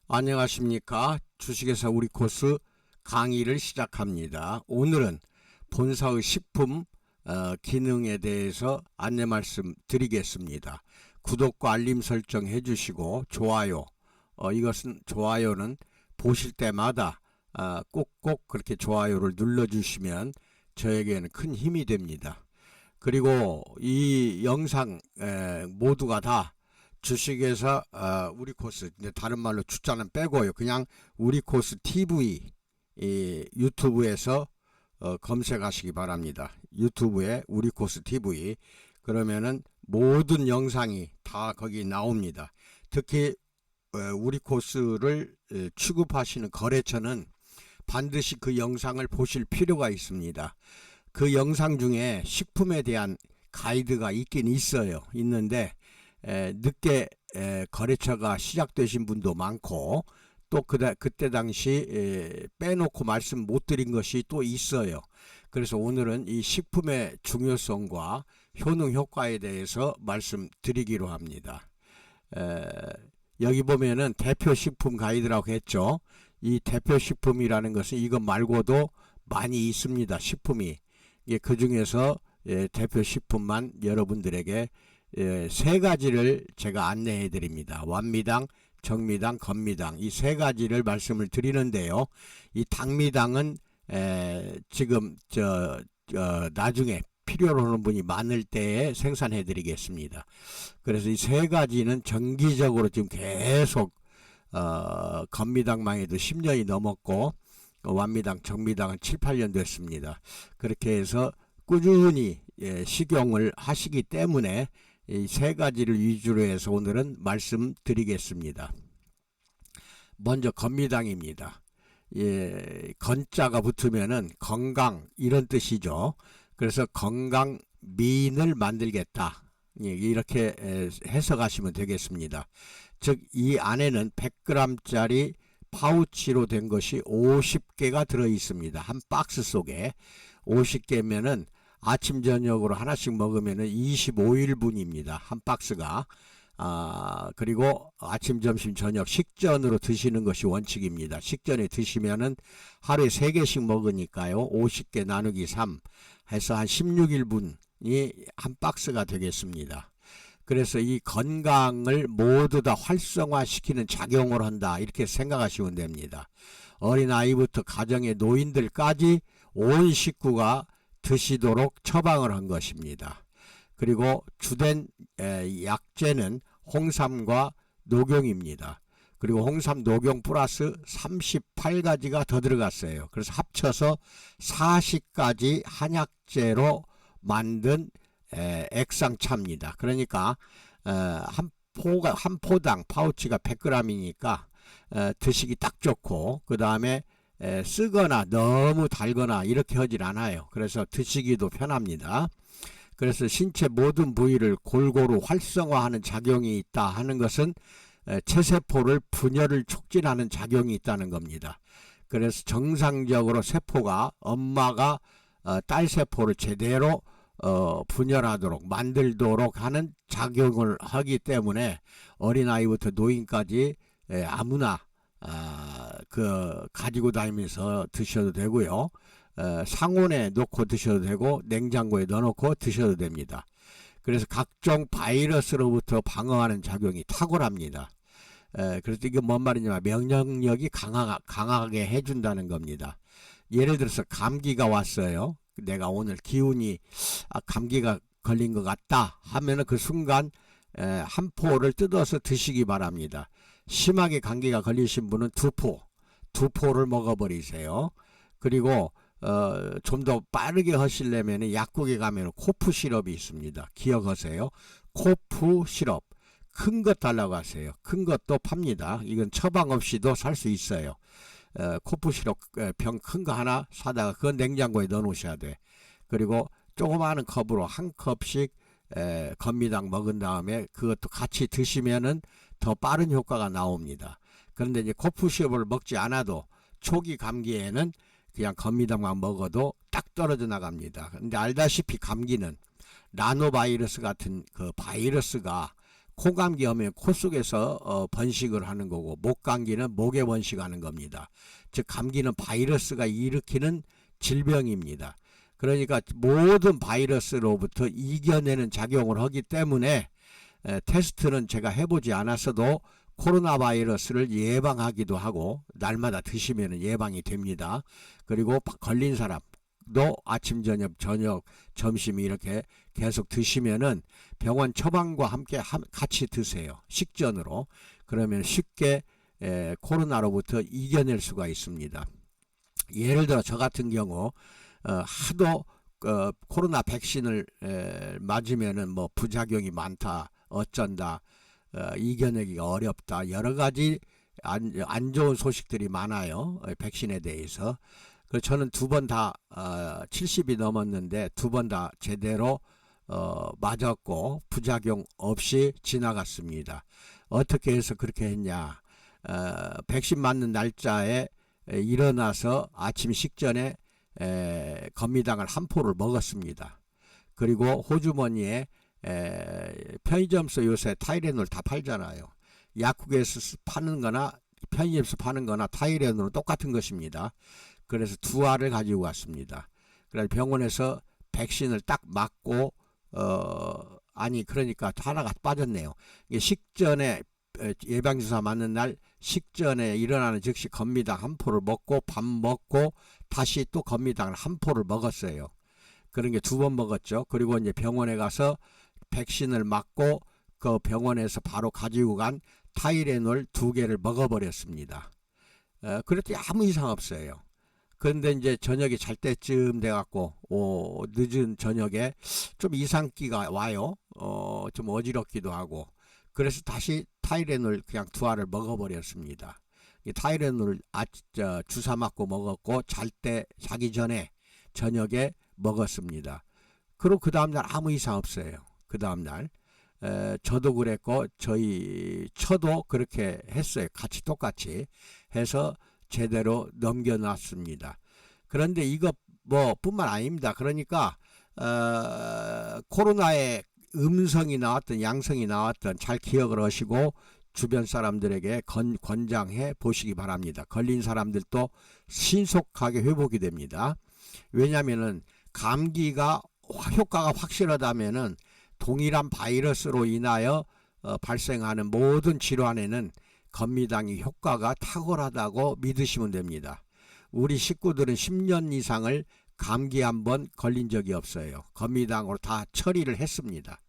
안녕하십니까. 주식회사 우리 코스 강의를 시작합니다. 오늘은 본사의 식품 기능에 대해서 안내 말씀 드리겠습니다. 구독과 알림 설정 해주시고 좋아요, 이것은 좋아요는 보실 때마다 꼭꼭 그렇게 좋아요를 눌러주시면 저에게는 큰 힘이 됩니다. 그리고 이 영상 모두가 다 주식회사 우리 코스, 다른 말로 주자는 빼고요. 그냥 우리 코스 TV 유튜브에서 검색하시기 바랍니다. 유튜브에 우리 코스 TV 그러면은 모든 영상이 다 거기 나옵니다. 특히 우리 코스를 취급하시는 거래처는 반드시 그 영상을 보실 필요가 있습니다. 그 영상 중에 식품에 대한 가이드가 있긴 있는데 늦게 거래처가 시작되신 분도 많고 또 그때 당시 빼놓고 말씀 못 드린 것이 또 있어요. 그래서 오늘은 이 식품의 중요성과 효능 효과에 대해서 말씀드리기로 합니다. 여기 보면은 대표 식품 가이드라고 했죠. 이 대표 식품이라는 것은 이것 말고도 많이 있습니다. 식품이 그 중에서 대표 식품만 여러분들에게 세 가지를 제가 안내해 드립니다. 완미당, 정미당, 건미당 이 세 가지를 말씀을 드리는데요. 이 당미당은 지금 나중에 필요로 하는 분이 많을 때에 생산해 드리겠습니다. 그래서 이 세 가지는 정기적으로 지금 계속 건미당만 해도 10년이 넘었고 완미당, 정미당은 7, 8년 됐습니다. 그렇게 해서 꾸준히 식용을 하시기 때문에 이 세 가지를 위주로 해서 오늘은 말씀드리겠습니다. 먼저 건미당입니다. 건자가 붙으면은 건강 이런 뜻이죠. 그래서 건강미인을 만들겠다 이렇게 해석하시면 되겠습니다. 즉 이 안에는 100g짜리 파우치로 된 것이 50개가 들어 있습니다. 한 박스 속에 50개면은 아침 저녁으로 하나씩 먹으면 25일분입니다. 한 박스가. 그리고 아침 점심 저녁 식전으로 드시는 것이 원칙입니다. 식전에 드시면은 하루에 3개씩 먹으니까요. 50개 나누기 3 해서 한 16일분이 한 박스가 되겠습니다. 그래서 이 건강을 모두 다 활성화시키는 작용을 한다 이렇게 생각하시면 됩니다. 어린아이부터 가정의 노인들까지 온 식구가 드시도록 처방을 한 것입니다. 그리고 주된 약재는 홍삼과 녹용입니다. 그리고 홍삼, 녹용 플러스 38가지가 더 들어갔어요. 그래서 합쳐서 40가지 한약재로 만든 액상차입니다. 그러니까 한 포당 파우치가 100g이니까 드시기 딱 좋고 그 다음에 쓰거나 너무 달거나 이렇게 하질 않아요. 그래서 드시기도 편합니다. 그래서 신체 모든 부위를 골고루 활성화하는 작용이 있다 하는 것은 체세포를 분열을 촉진하는 작용이 있다는 겁니다. 그래서 정상적으로 세포가 엄마가 딸 세포를 제대로 분열하도록 만들도록 하는 작용을 하기 때문에 어린아이부터 노인까지 아무나 가지고 다니면서 드셔도 되고요. 상온에 놓고 드셔도 되고 냉장고에 넣어놓고 드셔도 됩니다. 그래서 각종 바이러스로부터 방어하는 작용이 탁월합니다. 그래서 이게 뭔 말이냐면 면역력이 강하게 해준다는 겁니다. 예를 들어서 감기가 왔어요. 내가 오늘 기운이 감기가 걸린 것 같다 하면은 그 순간 한 포를 뜯어서 드시기 바랍니다. 심하게 감기가 걸리신 분은 두 포를 먹어버리세요. 그리고 좀 더 빠르게 하시려면 약국에 가면 코프 시럽이 있습니다. 기억하세요. 코프 시럽 큰 것 달라고 하세요. 큰 것도 팝니다. 이건 처방 없이도 살 수 있어요. 코프 시럽 병 큰 거 하나 사다가 그건 냉장고에 넣어 놓으셔야 돼. 그리고 조그마한 컵으로 한 컵씩 건미당 먹은 다음에 그것도 같이 드시면은 더 빠른 효과가 나옵니다. 그런데 이제 코프 시럽을 먹지 않아도 초기 감기에는 그냥 건미당만 먹어도 딱 떨어져 나갑니다. 근데 알다시피 감기는 라노바이러스 같은 그 바이러스가 코감기 하면 코 속에서 번식을 하는 거고, 목감기는 목에 번식하는 겁니다. 즉 감기는 바이러스가 일으키는 질병입니다. 그러니까 모든 바이러스로부터 이겨내는 작용을 하기 때문에 테스트는 제가 해보지 않았어도 코로나 바이러스를 예방하기도 하고, 날마다 드시면 예방이 됩니다. 그리고 걸린 사람도 아침 저녁 점심 이렇게 계속 드시면은 병원 처방과 함께 같이 드세요. 식전으로. 그러면 쉽게 코로나로부터 이겨낼 수가 있습니다. 예를 들어 저 같은 경우 하도 코로나 백신을 맞으면은 뭐 부작용이 많다, 어쩐다, 이겨내기가 어렵다, 여러 가지 안 좋은 소식들이 많아요. 백신에 대해서. 그래서 저는 두 번 다 70이 넘었는데 두 번 다 제대로 맞았고 부작용 없이 지나갔습니다. 어떻게 해서 그렇게 했냐? 백신 맞는 날짜에 일어나서 아침 식전에 건미당을 한 포를 먹었습니다. 그리고 호주머니에 편의점에서 요새 타이레놀 다 팔잖아요. 약국에서 파는 거나 편의점에서 파는 거나 타이레놀은 똑같은 것입니다. 그래서 두 알을 가지고 왔습니다. 그래서 병원에서 백신을 딱 맞고 그러니까 하나가 빠졌네요. 이게 식전에 예방주사 맞는 날 식전에 일어나는 즉시 건미당 한 포를 먹고 밥 먹고 다시 또 건미당을 한 포를 먹었어요. 그런 게 두 번 먹었죠. 그리고 이제 병원에 가서 백신을 맞고 그 병원에서 바로 가지고 간 타이레놀 2개를 먹어버렸습니다. 그랬더니 아무 이상 없어요. 그런데 이제 저녁에 잘 때쯤 돼갖고 늦은 저녁에 좀 이상기가 와요. 좀 어지럽기도 하고. 그래서 다시 타이레놀 그냥 2알을 먹어버렸습니다. 이 타이레놀 주사 맞고 먹었고 자기 전에 저녁에 먹었습니다. 그리고 그 다음날 아무 이상 없어요. 그 다음날 저도 그랬고 저희 처도 그렇게 했어요. 같이 똑같이 해서 제대로 넘겨놨습니다. 그런데 이거 뭐 뿐만 아닙니다. 그러니까 코로나에 음성이 나왔던 양성이 나왔던 잘 기억을 하시고 주변 사람들에게 권장해 보시기 바랍니다. 걸린 사람들도 신속하게 회복이 됩니다. 왜냐하면은 감기가 효과가 확실하다면은 동일한 바이러스로 인하여 발생하는 모든 질환에는 건미당이 효과가 탁월하다고 믿으시면 됩니다. 우리 식구들은 10년 이상을 감기 한번 걸린 적이 없어요. 건미당으로 다 처리를 했습니다.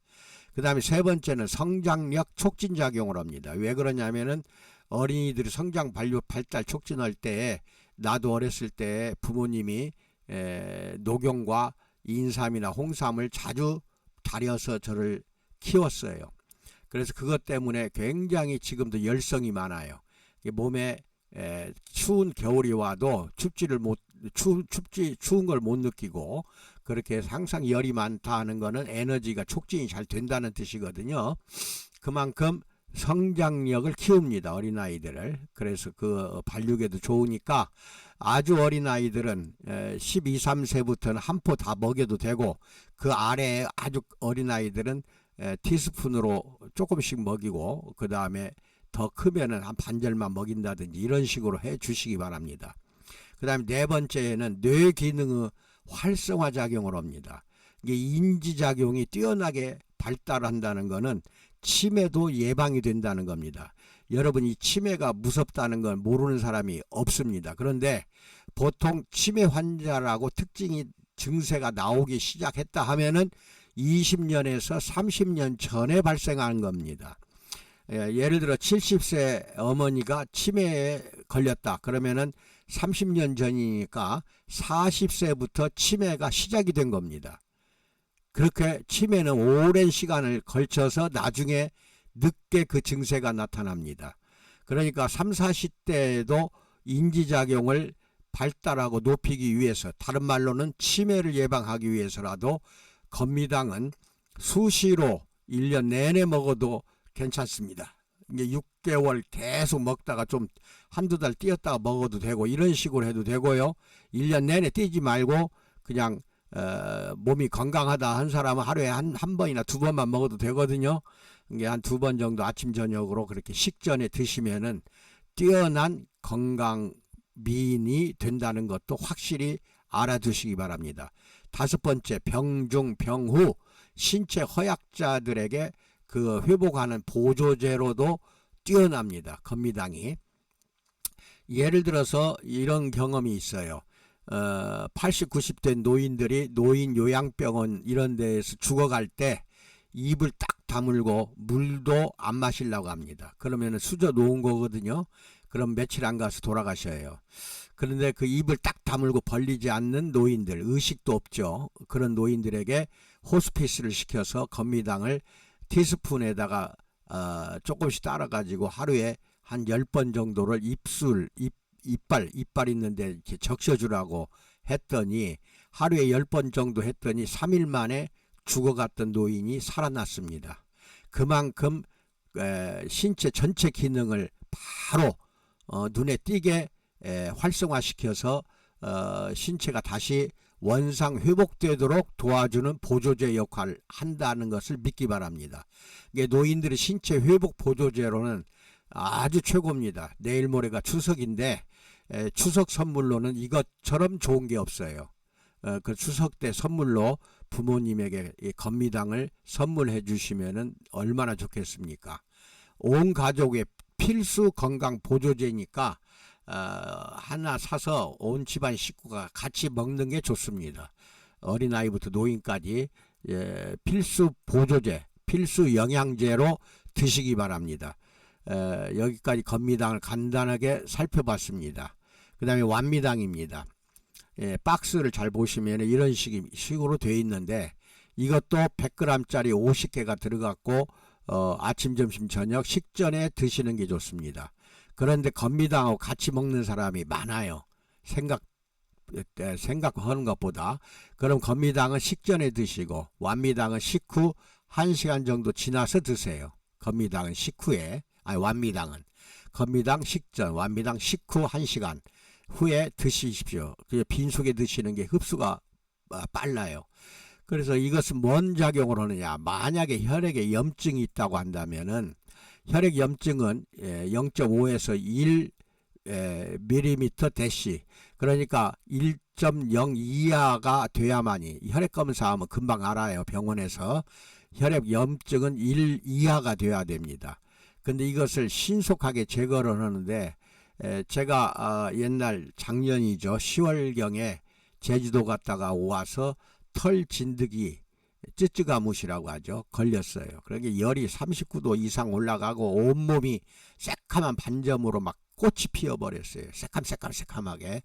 그 다음에 세 번째는 성장력 촉진작용을 합니다. 왜 그러냐면은 어린이들이 성장 발달 촉진할 때 나도 어렸을 때 부모님이 녹용과 인삼이나 홍삼을 자주 다려서 저를 키웠어요. 그래서 그것 때문에 굉장히 지금도 열성이 많아요. 몸에 추운 겨울이 와도 추운 걸 못 느끼고 그렇게 해서 항상 열이 많다 하는 거는 에너지가 촉진이 잘 된다는 뜻이거든요. 그만큼 성장력을 키웁니다. 어린아이들을. 그래서 그 발육에도 좋으니까 아주 어린아이들은 12, 13세부터는 한 포 다 먹여도 되고 그 아래에 아주 어린아이들은 티스푼으로 조금씩 먹이고 그 다음에 더 크면은 한 반절만 먹인다든지 이런 식으로 해 주시기 바랍니다. 그 다음에 네 번째는 뇌 기능의 활성화 작용을 합니다. 이게 인지작용이 뛰어나게 발달한다는 것은 치매도 예방이 된다는 겁니다. 여러분 이 치매가 무섭다는 건 모르는 사람이 없습니다. 그런데 보통 치매 환자라고 증세가 나오기 시작했다 하면은 20년에서 30년 전에 발생한 겁니다. 예를 들어 70세 어머니가 치매에 걸렸다 그러면은 30년 전이니까 40세부터 치매가 시작이 된 겁니다. 그렇게 치매는 오랜 시간을 걸쳐서 나중에 늦게 그 증세가 나타납니다. 그러니까 30, 40대에도 인지작용을 발달하고 높이기 위해서, 다른 말로는 치매를 예방하기 위해서라도 건미당은 수시로 1년 내내 먹어도 괜찮습니다. 이게 6개월 계속 먹다가 좀 한두 달 뛰었다가 먹어도 되고 이런 식으로 해도 되고요. 1년 내내 뛰지 말고 그냥 몸이 건강하다 한 사람은 하루에 한 번이나 두 번만 먹어도 되거든요. 이게 한 2번 정도 아침 저녁으로 그렇게 식전에 드시면은 뛰어난 건강 미인이 된다는 것도 확실히 알아두시기 바랍니다. 5번째, 병중 병후 신체 허약자들에게 그 회복하는 보조제로도 뛰어납니다. 건미당이. 예를 들어서 이런 경험이 있어요. 80, 90대 노인들이 노인 요양병원 이런 데에서 죽어갈 때 입을 딱 다물고 물도 안 마시려고 합니다. 그러면 수저 놓은 거거든요. 그럼 며칠 안 가서 돌아가셔요. 그런데 그 입을 딱 다물고 벌리지 않는 노인들, 의식도 없죠. 그런 노인들에게 호스피스를 시켜서 건미당을 티스푼에다가 조금씩 따라가지고 하루에 한 10번 정도를 이빨 있는데 이렇게 적셔주라고 했더니 하루에 10번 정도 했더니 3일 만에 죽어갔던 노인이 살아났습니다. 그만큼 신체 전체 기능을 바로 눈에 띄게 활성화시켜서 신체가 다시 원상 회복되도록 도와주는 보조제 역할을 한다는 것을 믿기 바랍니다. 노인들의 신체 회복 보조제로는 아주 최고입니다. 내일 모레가 추석인데 추석 선물로는 이것처럼 좋은 게 없어요. 그 추석 때 선물로 부모님에게 이 건미당을 선물해 주시면은 얼마나 좋겠습니까? 온 가족의 필수 건강 보조제니까 하나 사서 온 집안 식구가 같이 먹는 게 좋습니다. 어린아이부터 노인까지 필수 보조제, 필수 영양제로 드시기 바랍니다. 여기까지 건미당을 간단하게 살펴봤습니다. 그 다음에 완미당입니다. 박스를 잘 보시면 이런 식으로 되어 있는데 이것도 100g짜리 50개가 들어갔고 아침, 점심, 저녁 식전에 드시는 게 좋습니다. 그런데 건미당하고 같이 먹는 사람이 많아요. 생각하는 것보다. 그럼 건미당은 식전에 드시고 완미당은 식후 1시간 정도 지나서 드세요. 건미당은 식후에, 완미당은 건미당 식전, 완미당 식후 1시간 후에 드시십시오. 빈속에 드시는 게 흡수가 빨라요. 그래서 이것은 뭔 작용을 하느냐. 만약에 혈액에 염증이 있다고 한다면은 혈액 염증은 0.5에서 1 밀리미터 대시, 그러니까 1.0 이하가 돼야만이, 혈액 검사하면 금방 알아요. 병원에서 혈액 염증은 1 이하가 돼야 됩니다. 근데 이것을 신속하게 제거를 하는데 제가 옛날 작년이죠. 10월경에 제주도 갔다가 와서 털 진드기, 쯔쯔가무시라고 하죠. 걸렸어요. 그러니까 열이 39도 이상 올라가고 온몸이 새카만 반점으로 막 꽃이 피어버렸어요. 새카맣게.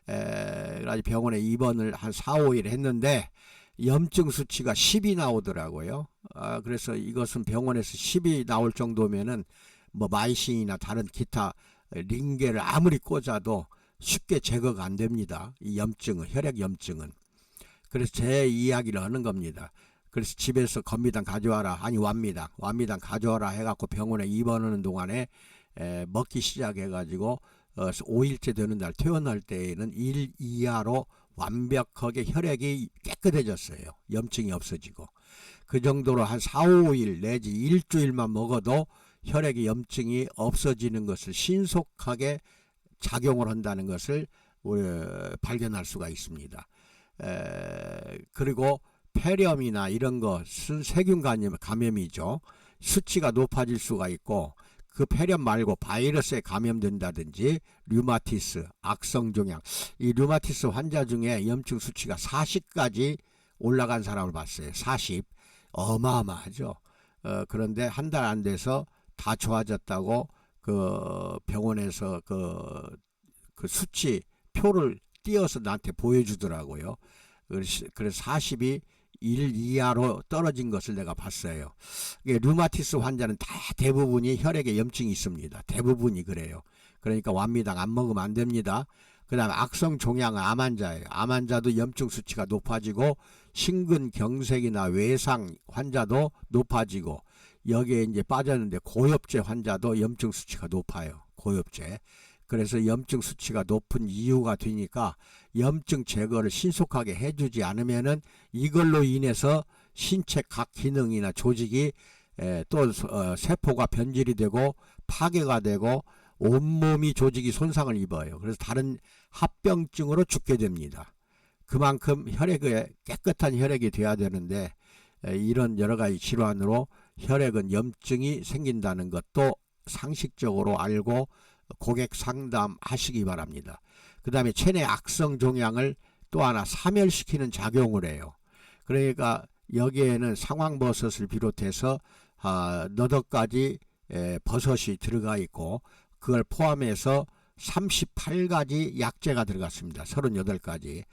그래서 병원에 입원을 한 4, 5일 했는데 염증 수치가 10이 나오더라고요. 그래서 이것은 병원에서 10이 나올 정도면은 뭐 마이신이나 다른 기타 링겔을 아무리 꽂아도 쉽게 제거가 안 됩니다. 이 염증은, 혈액 염증은. 그래서 제 이야기를 하는 겁니다. 그래서 집에서 건미당 가져와라, 아니 완미당 가져와라 해갖고 병원에 입원하는 동안에 먹기 시작해가지고 5일째 되는 날 퇴원할 때에는 1 이하로 완벽하게 혈액이 깨끗해졌어요. 염증이 없어지고. 그 정도로 한 4, 5일 내지 일주일만 먹어도 혈액의 염증이 없어지는 것을 신속하게 작용을 한다는 것을 발견할 수가 있습니다. 그리고 폐렴이나 이런 것은 세균 감염이죠. 수치가 높아질 수가 있고, 그 폐렴 말고 바이러스에 감염된다든지 류마티스, 악성종양, 이 류마티스 환자 중에 염증 수치가 40까지 올라간 사람을 봤어요. 40. 어마어마하죠. 그런데 한 달 안 돼서 다 좋아졌다고 그 병원에서 그 수치 표를 띄어서 나한테 보여주더라고요. 그래서 40이 1 이하로 떨어진 것을 내가 봤어요. 류마티스 환자는 다 대부분이 혈액에 염증이 있습니다. 대부분이 그래요. 그러니까 완미당 안 먹으면 안 됩니다. 그 다음에 악성종양은 암 환자예요. 암 환자도 염증 수치가 높아지고 심근경색이나 외상 환자도 높아지고, 여기에 이제 빠졌는데 고엽제 환자도 염증 수치가 높아요. 고엽제. 그래서 염증 수치가 높은 이유가 되니까 염증 제거를 신속하게 해주지 않으면은 이걸로 인해서 신체 각 기능이나 조직이 또 세포가 변질이 되고 파괴가 되고 온몸이 조직이 손상을 입어요. 그래서 다른 합병증으로 죽게 됩니다. 그만큼 혈액에 깨끗한 혈액이 돼야 되는데 이런 여러 가지 질환으로 혈액은 염증이 생긴다는 것도 상식적으로 알고 고객 상담하시기 바랍니다. 그 다음에 체내 악성 종양을 또 하나 사멸시키는 작용을 해요. 그러니까 여기에는 상황버섯을 비롯해서 너댓 가지 버섯이 들어가 있고 그걸 포함해서 38가지 약재가 들어갔습니다. 38가지.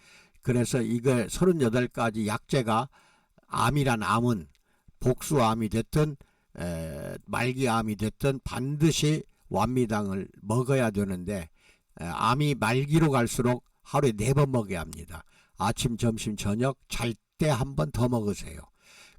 그래서 이거 38가지 약재가 암이란 암은 복수암이 됐든 말기암이 됐든 반드시 완미당을 먹어야 되는데 암이 말기로 갈수록 하루에 4번 먹어야 합니다. 아침, 점심, 저녁 잘 때 한 번 더 먹으세요.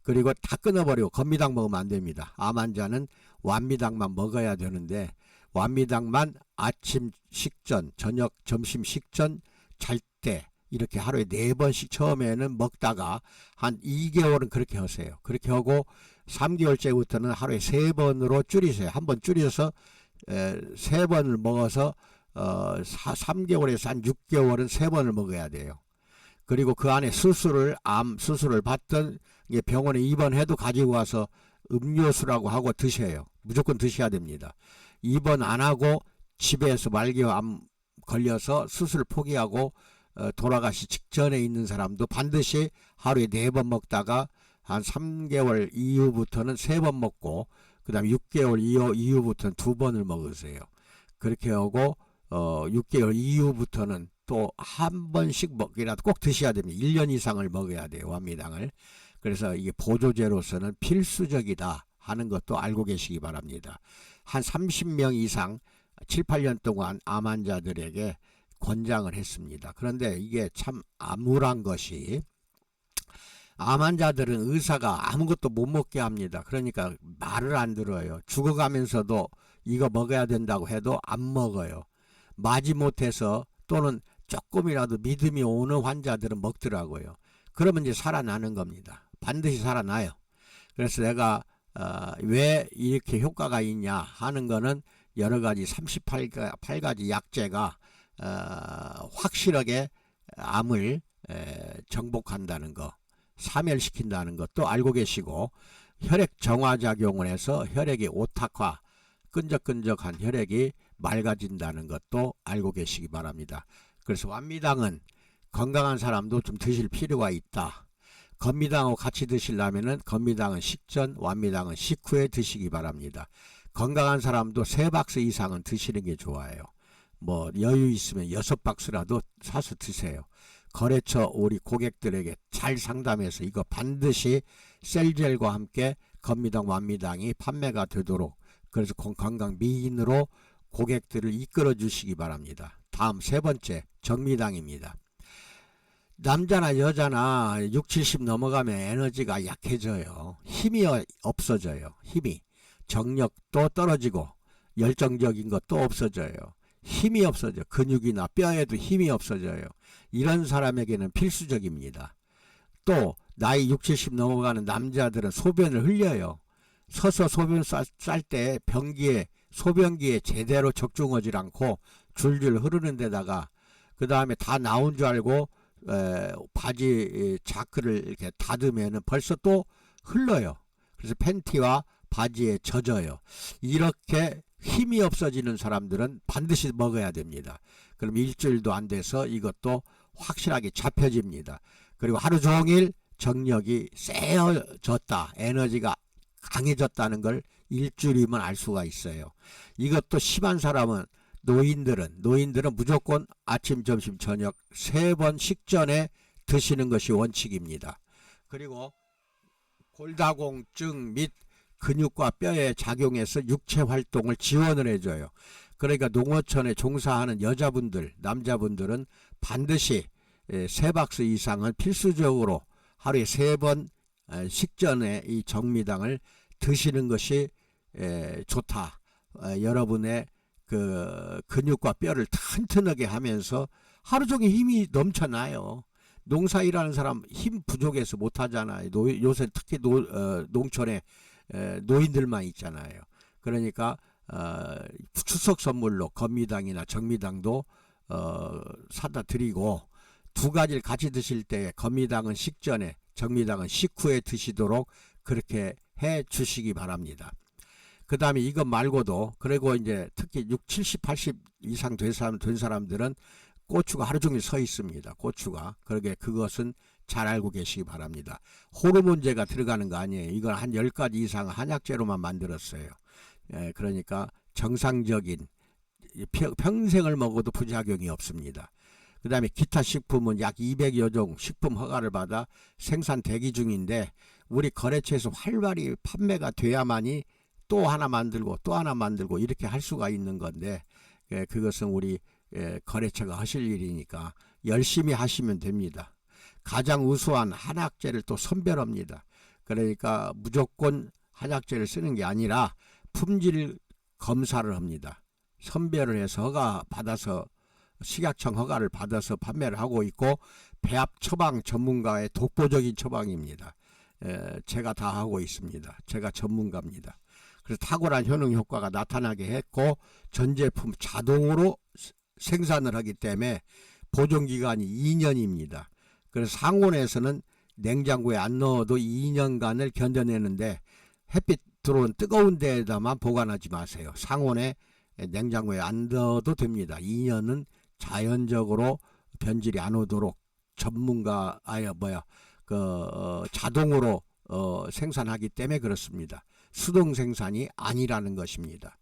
그리고 다 끊어버리고 건미당 먹으면 안 됩니다. 암 환자는 완미당만 먹어야 되는데 완미당만 아침 식전, 저녁, 점심 식전, 잘 때 이렇게 하루에 4번씩 처음에는 먹다가 한 2개월은 그렇게 하세요. 그렇게 하고 3개월째부터는 하루에 3번으로 줄이세요. 한번 줄여서 3번을 먹어서 3개월에서 한 6개월은 3번을 먹어야 돼요. 그리고 그 안에 암 수술을 받던 병원에 입원해도 가지고 와서 음료수라고 하고 드셔요. 무조건 드셔야 됩니다. 입원 안 하고 집에서 말기암 걸려서 수술 포기하고 돌아가시 직전에 있는 사람도 반드시 하루에 4번 먹다가 한 3개월 이후부터는 3번 먹고 그 다음에 6개월 이후부터는 2번을 먹으세요. 그렇게 하고 6개월 이후부터는 또 한 번씩 먹기라도 꼭 드셔야 됩니다. 1년 이상을 먹어야 돼요. 완미당을. 그래서 이게 보조제로서는 필수적이다 하는 것도 알고 계시기 바랍니다. 한 30명 이상 7, 8년 동안 암 환자들에게 권장을 했습니다. 그런데 이게 참 암울한 것이 암 환자들은 의사가 아무것도 못 먹게 합니다. 그러니까 말을 안 들어요. 죽어가면서도 이거 먹어야 된다고 해도 안 먹어요. 마지못해서 또는 조금이라도 믿음이 오는 환자들은 먹더라고요. 그러면 이제 살아나는 겁니다. 반드시 살아나요. 그래서 내가 왜 이렇게 효과가 있냐 하는 거는 여러 가지 38가지 약재가 확실하게 암을 정복한다는 거, 사멸시킨다는 것도 알고 계시고 혈액 정화작용을 해서 혈액이 오탁화, 끈적끈적한 혈액이 맑아진다는 것도 알고 계시기 바랍니다. 그래서 완미당은 건강한 사람도 좀 드실 필요가 있다. 건미당하고 같이 드시려면은 건미당은 식전, 완미당은 식후에 드시기 바랍니다. 건강한 사람도 3박스 이상은 드시는 게 좋아요. 뭐 여유 있으면 6박스라도 사서 드세요. 거래처 우리 고객들에게 잘 상담해서 이거 반드시 셀젤과 함께 건미당, 완미당이 판매가 되도록 그래서 건강 미인으로 고객들을 이끌어 주시기 바랍니다. 다음 3번째 정미당입니다. 남자나 여자나 6, 70 넘어가면 에너지가 약해져요. 힘이 없어져요. 힘이. 정력도 떨어지고 열정적인 것도 없어져요. 힘이 없어져. 근육이나 뼈에도 힘이 없어져요. 이런 사람에게는 필수적입니다. 또 나이 6, 70 넘어가는 남자들은 소변을 흘려요. 서서 소변 쌀 때 소변기에 제대로 적중하지 않고 줄줄 흐르는 데다가 그 다음에 다 나온 줄 알고 바지 자크를 이렇게 닫으면 벌써 또 흘러요. 그래서 팬티와 바지에 젖어요. 이렇게 힘이 없어지는 사람들은 반드시 먹어야 됩니다. 그럼 일주일도 안 돼서 이것도 확실하게 잡혀집니다. 그리고 하루 종일 정력이 세어졌다, 에너지가 강해졌다는 걸 일주일이면 알 수가 있어요. 이것도 심한 사람은 노인들은 무조건 아침, 점심, 저녁 3번 식전에 드시는 것이 원칙입니다. 그리고 골다공증 및 근육과 뼈에 작용해서 육체 활동을 지원을 해줘요. 그러니까 농어촌에 종사하는 여자분들, 남자분들은 반드시 3박스 이상은 필수적으로 하루에 3번 식전에 이 정미당을 드시는 것이 좋다. 여러분의 그 근육과 뼈를 튼튼하게 하면서 하루 종일 힘이 넘쳐나요. 농사 일하는 사람 힘 부족해서 못하잖아요. 요새 특히 농촌에 노인들만 있잖아요. 그러니까 추석 선물로 건미당이나 정미당도 사다 드리고, 두 가지를 같이 드실 때 건미당은 식전에, 정미당은 식후에 드시도록 그렇게 해 주시기 바랍니다. 그 다음에 이것 말고도, 그리고 이제 특히 70, 80 이상 된 사람들은 고추가 하루 종일 서 있습니다. 고추가. 그러게 그것은 잘 알고 계시기 바랍니다. 호르몬제가 들어가는 거 아니에요. 이건 한 10가지 이상 한약재로만 만들었어요. 그러니까 정상적인, 평생을 먹어도 부작용이 없습니다. 그 다음에 기타 식품은 약 200여 종 식품 허가를 받아 생산 대기 중인데, 우리 거래처에서 활발히 판매가 돼야만이 또 하나 만들고 또 하나 만들고 이렇게 할 수가 있는 건데, 그것은 우리 거래처가 하실 일이니까 열심히 하시면 됩니다. 가장 우수한 한약재를 또 선별합니다. 그러니까 무조건 한약재를 쓰는 게 아니라 품질 검사를 합니다. 선별을 해서 허가 받아서, 식약청 허가를 받아서 판매를 하고 있고, 배합 처방 전문가의 독보적인 처방입니다. 제가 다 하고 있습니다. 제가 전문가입니다. 그래서 탁월한 효능 효과가 나타나게 했고, 전 제품 자동으로 생산을 하기 때문에 보존기간이 2년입니다. 그래서 상온에서는 냉장고에 안 넣어도 2년간을 견뎌내는데, 햇빛 들어온 뜨거운 데에다만 보관하지 마세요. 상온에, 냉장고에 안 넣어도 됩니다. 2년은 자연적으로 변질이 안 오도록 자동으로 생산하기 때문에 그렇습니다. 수동 생산이 아니라는 것입니다.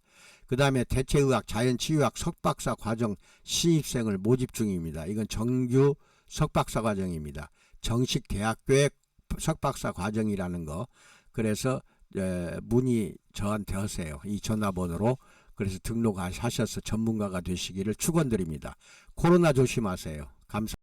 그 다음에 대체의학, 자연치유학 석박사 과정 신입생을 모집 중입니다. 이건 정규 석박사 과정입니다. 정식 대학교의 석박사 과정이라는 거. 그래서 문의 저한테 하세요. 이 전화번호로. 그래서 등록하셔서 전문가가 되시기를 축원드립니다. 코로나 조심하세요. 감사합니다.